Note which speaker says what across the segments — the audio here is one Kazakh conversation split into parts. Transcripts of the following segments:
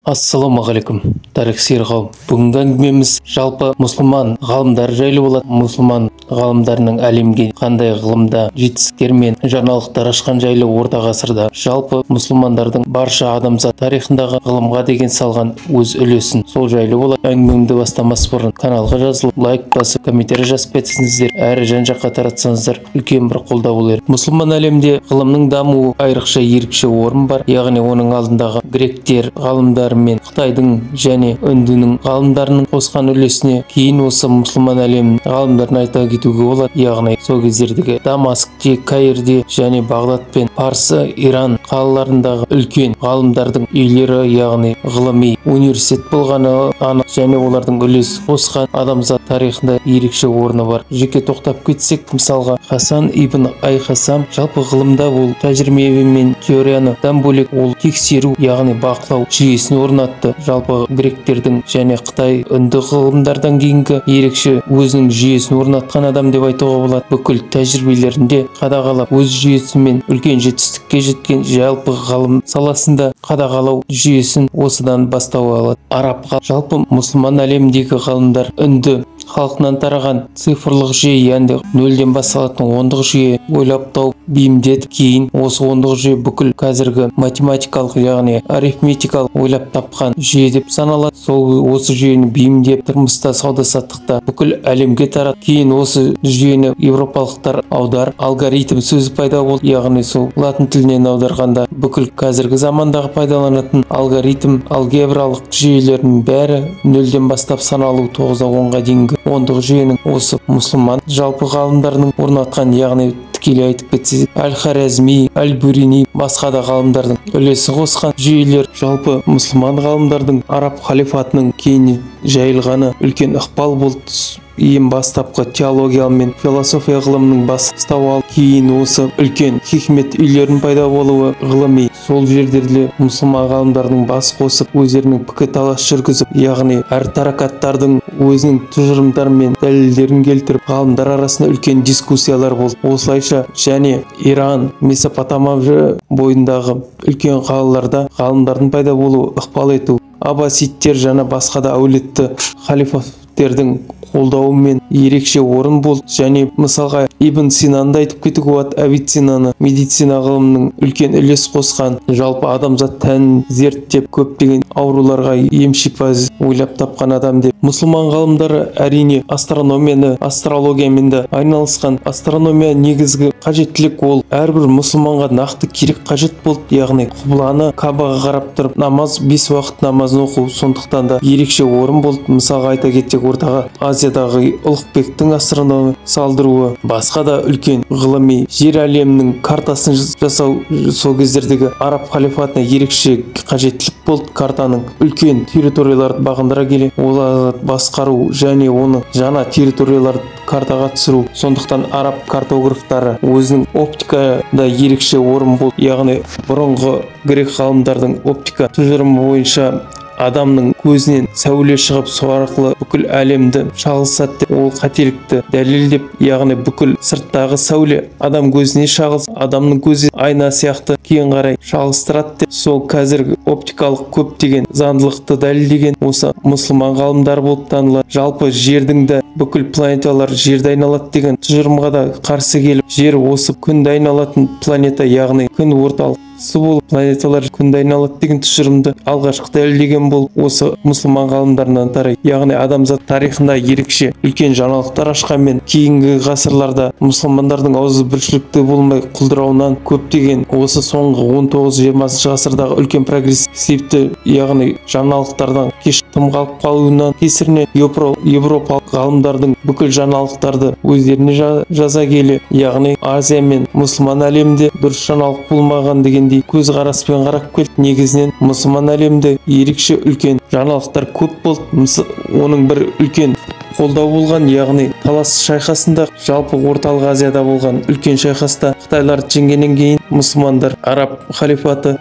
Speaker 1: Ассалаумағалейкум, тарих сүйер қауым. Бүгінгі әңгімеміз жалпы мұсылман ғалымдар жайлы болады. Мұсылман ғалымдарының әлемге қандай ғылымда жетістіктер мен жаңалықтар ашқан жайлы орта ғасырда жалпы мұсылмандардың барша адамзат тарихындағы ғылымға деген салған өз үлесін сол жайлы болады. Әңгімемді бастамас бұрын каналға жазылып, лайк басып, комментарий жазып кетсеңіздер, әрі жан-жаққа таратсаңыздар үлкен бір қолдау болар. Мұсылман әлемде ғылымның дамуы айрықша ерекше орын бар. Яғни оның алдындағы гректер ғалымдары мен Қытайдың және үндінің ғалымдарының қосқан үлесіне кейін осы мұсылман әлемінің ғалымдарын айта кетуге болады. Яғни сол кездердегі Дамаскте, Каирде және Бағдат пен Парсы, Иран қалаларындағы үлкен ғалымдардың үйлері, яғни ғылыми университет болғаны анық және олардың үлес қосқан адамзат тарихында ерекше орны бар. Жеке тоқтап кетсек, мысалға Хасан ибн Айхасам жалпы ғылымда ол тәжірибе мен теориядан бөлек ол тексеру, яғни бақылау жүйесін орнатты. Жалпы гректердің және Қытай үнді ғылымдардан кейінгі ерекше өзінің жүйесін орнатқан адам деп айтуға болады. Бүкіл тәжірибелерінде қадағалап, өз жүйесімен үлкен жетістікке жеткен, жалпы ғылым саласында қадағалау жүйесін осыдан бастау алады. Араб жалпы мұсылман әлеміндегі ғалымдар үнді халқынан тараған цифрлық жүйе, яғни нөлден басталатын ондық жүйе ойлап тауып бейімдетіп, кейін осы ондық жүйе бүкіл қазіргі математикалық, яғни арифметикалық ойлап тапқан жүйе деп саналады. Сол осы жүйені бейімдеп тұрмыста, сауда-саттықта бүкіл әлемге тарат. Кейін осы жүйені европалықтар аудар, алгоритм сөзі пайда болды. Яғни сол латын тілінен аударғанда бүкіл қазіргі замандағы пайдаланатын алгоритм, алгебралық жүйелердің бәрі нөлден бастап саналу 9-дан 10-ға дейінгі ондық жүйенің осы мұсылман жалпы ғалымдарының орнатқан, яғни тікелей айтып кетсек, Әл-Хорезми, Әл-Бурини, басқа да ғалымдардың үлесі қосқан жүйелер. Жалпы мұсылман ғалымдардың араб халифатының кейін жайылғаны үлкен ықпал болды. Ең бастапқы теология мен философия ғылымының бастауы алып, кейін осы үлкен хикмет үйлерінің пайда болуы ғылыми сол жерлерде мұсылман ғалымдардың бас қосып, өздерінің пікірталас жүргізіп, яғни әр тарақаттардың өзінің тұжырымдары мен дәлелдерін келтіріп, ғалымдар арасында үлкен дискуссиялар болды. Осылайша және Иран, Месопотамия бойындағы үлкен қалаларда ғалымдардың пайда болуы ықпал ету, аббасидтер және басқа да әулетті халифатердің қолдауымен ерекше орын болды. Және мысалға Ибн Синаны айтып кетуге болады. Авиценнаны медицина ғылымының үлкен үлес қосқан, жалпы адамзат тәнін зерттеп көптеген ауруларға ем-шипа ойлап тапқан адам деп. Мұсылман ғалымдары әрине астрономияны, астрологиямен де айналысқан. Астрономия негізгі қажеттілік ол әрбір мұсылманға нақты керек қажет болды. Яғни құбланы Кабаға қарап тұрып намаз, 5 уақыт намазын оқу сондықтан да ерекше орын болды. Мысалға айта кетсек, ортаға Азиядағы Ұлықбектің астрономы салдыруы, басқа да үлкен ғылыми жер әлемінің картасын жасау сол кездердегі араб халифатына ерекше қажеттілік болды. Картаның үлкен территорияларды бағындыра келе оларды басқару және оны жаңа территорияларды картаға түсіру. Сондықтан араб картографтары өзінің оптикада ерекше орын болды. Яғни бұрынғы грек ғалымдардың оптика тұжырымы бойынша адамның көзінен сәуле шығып, сол арқылы бүкіл әлемді шағылысады деп, ол қателікті дәлелдеп, яғни бүкіл сырттағы сәуле адам көзіне шағылса, адамның көзі айна сияқты кейін қарай шағылыстырады деп, сол қазіргі оптикалық көптеген заңдылықты дәлелдеген осы мұсылман ғалымдар болып танылады. Жалпы жердің де бүкіл планеталар жерді айналады деген тұжырымға да қарсы келіп, жер осы күнді айналатын планета, яғни күн орталық болып планеталар күнді айналады деген тұжырымды алғашқы дәлелдеген болып осы мұсылман ғалымдарынан тарайды. Яғни адамзат тарихында ерекше үлкен жаңалықтар ашқанмен, кейінгі ғасырларда мұсылмандардың ауызбіршілікті болмай құлдырауынан көптеген осы соңғы 19-20 ғасырдағы үлкен прогрессивті, яғни жаңалықтардан кеш тым қалып қалуынан кесірінен европалық ғалымдардың бүкіл жаңалықтарды өздеріне жаза келе, яғни Азия мен мұсылман әлемінде дұрыс жаңалық болмаған деген көзқараспен қарап келді. Негізінен мұсылман әлемінде ерекше үлкен жаңалықтар көп болды. Оның бір үлкен қолдау болған, яғни талас шайқасында, жалпы орталық Азияда болған үлкен шайқаста Қытайларды жеңгеннен кейін мұсылмандар араб халифаты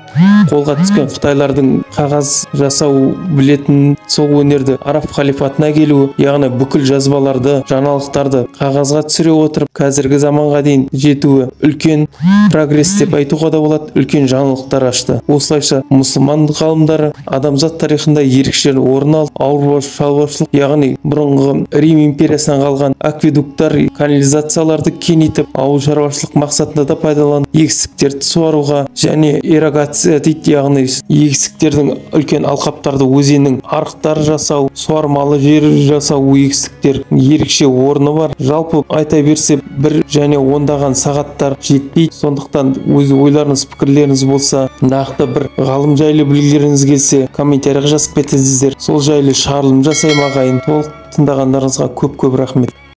Speaker 1: қолға түскен Қытайлардың қағаз жасау білетін сол өнерді араб халифатына келуі, яғни бүкіл жазбаларды, жаңалықтарды қағазға түсіре отырып қазіргі заманға дейін жетуі үлкен прогресс деп айтуға да болады. Үлкен үлкен жаңалықтар ашты. Осылайша мұсылман ғалымдары адамзат тарихында ерекше орын алып, ауыл шаруашылық, яғни бұрынғы Рим империясынан қалған акведуктар, канализацияларды кеңейтіп, ауыл шаруашылық мақсатында да пайдаланып, егістіктерді суаруға және ирригация дейді, яғни егістіктердің үлкен алқаптарды, өзеннің арықтар жасау, суармалы жер жасау, егістіктер ерекше орны бар. Жалпы айта берсе бір және ондаған сағаттар жетпейді. Сондықтан өз ойларыңыз, пікірлеріңіз болса, нақты бір ғалым жайлы білгілеріңіз келсе, комментарийға жазып кетіңіздер. Сол жайлы шығарылым жасаймын ағайын. Толық тыңдағандарыңызға көп рахмет.